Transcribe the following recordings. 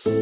Do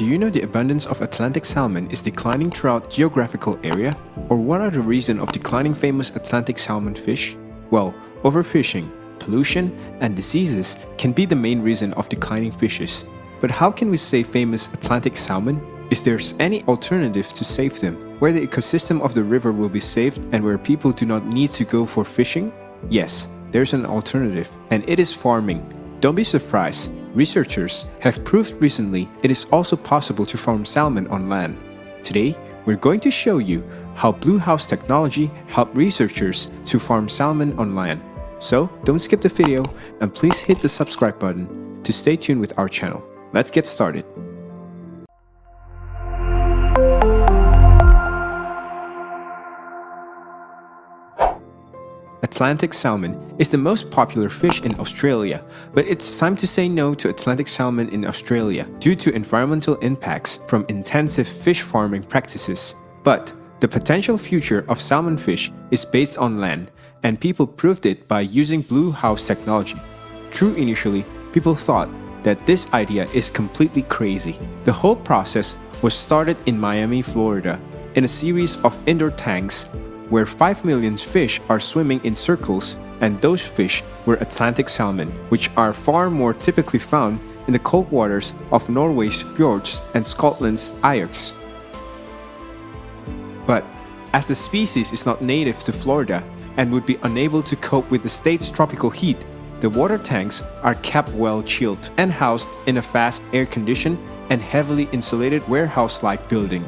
you know the abundance of Atlantic salmon is declining throughout geographical area? Or what are the reasons of declining famous Atlantic salmon fish? Well, overfishing, pollution, and diseases can be the main reason of declining fishes. But how can we save famous Atlantic salmon? Is there any alternative to save them, where the ecosystem of the river will be saved and where people do not need to go for fishing? Yes, there's an alternative, and it is farming. Don't be surprised. Researchers have proved recently it is also possible to farm salmon on land. Today, we're going to show you how Blue House technology helped researchers to farm salmon on land. So, don't skip the video and please hit the subscribe button to stay tuned with our channel. Let's get started. Atlantic salmon is the most popular fish in Australia, but it's time to say no to Atlantic salmon in Australia due to environmental impacts from intensive fish farming practices. But the potential future of salmon fish is based on land, and people proved it by using Blue House technology. True, initially, people thought that this idea is completely crazy. The whole process was started in Miami, Florida, in a series of indoor tanks where 5 million fish are swimming in circles, and those fish were Atlantic salmon, which are far more typically found in the cold waters of Norway's fjords and Scotland's Irks. But as the species is not native to Florida and would be unable to cope with the state's tropical heat, the water tanks are kept well chilled and housed in a fast air-conditioned and heavily insulated warehouse-like building.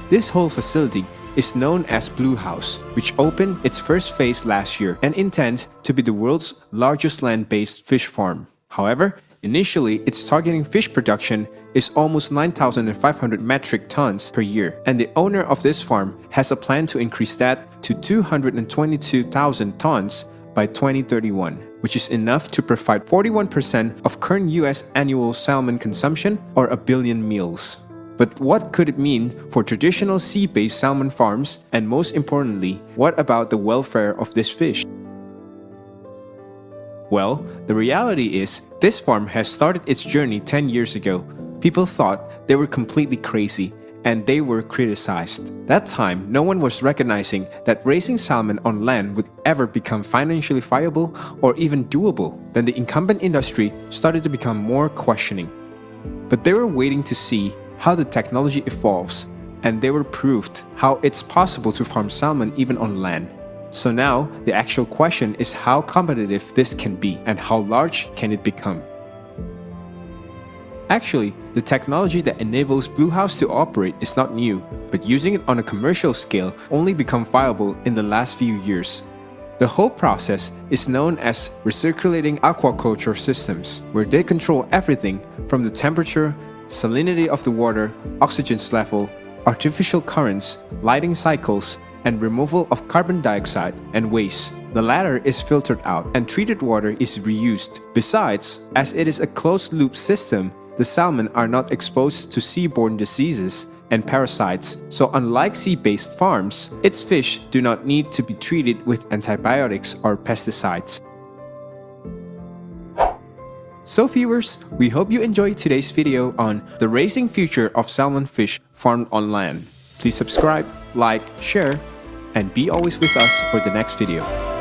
This whole facility is known as Blue House, which opened its first phase last year and intends to be the world's largest land-based fish farm. However, initially its targeting fish production is almost 9,500 metric tons per year, and the owner of this farm has a plan to increase that to 222,000 tons by 2031, which is enough to provide 41% of current US annual salmon consumption, or a billion meals. But what could it mean for traditional sea-based salmon farms, and most importantly, what about the welfare of this fish? Well, the reality is, this farm has started its journey 10 years ago. People thought they were completely crazy, and they were criticized. That time, no one was recognizing that raising salmon on land would ever become financially viable or even doable. Then the incumbent industry started to become more questioning. But they were waiting to see how the technology evolves, and they were proved how it's possible to farm salmon even on land. So now, the actual question is how competitive this can be and how large can it become. Actually, the technology that enables Blue House to operate is not new, but using it on a commercial scale only become viable in the last few years. The whole process is known as recirculating aquaculture systems, where they control everything from the temperature, salinity of the water, oxygen level, artificial currents, lighting cycles, and removal of carbon dioxide and waste. The latter is filtered out and treated water is reused. Besides, as it is a closed-loop system, the salmon are not exposed to seaborne diseases and parasites, so unlike sea-based farms, its fish do not need to be treated with antibiotics or pesticides. So viewers, we hope you enjoyed today's video on the raising future of salmon fish farmed on land. Please subscribe, like, share, and be always with us for the next video.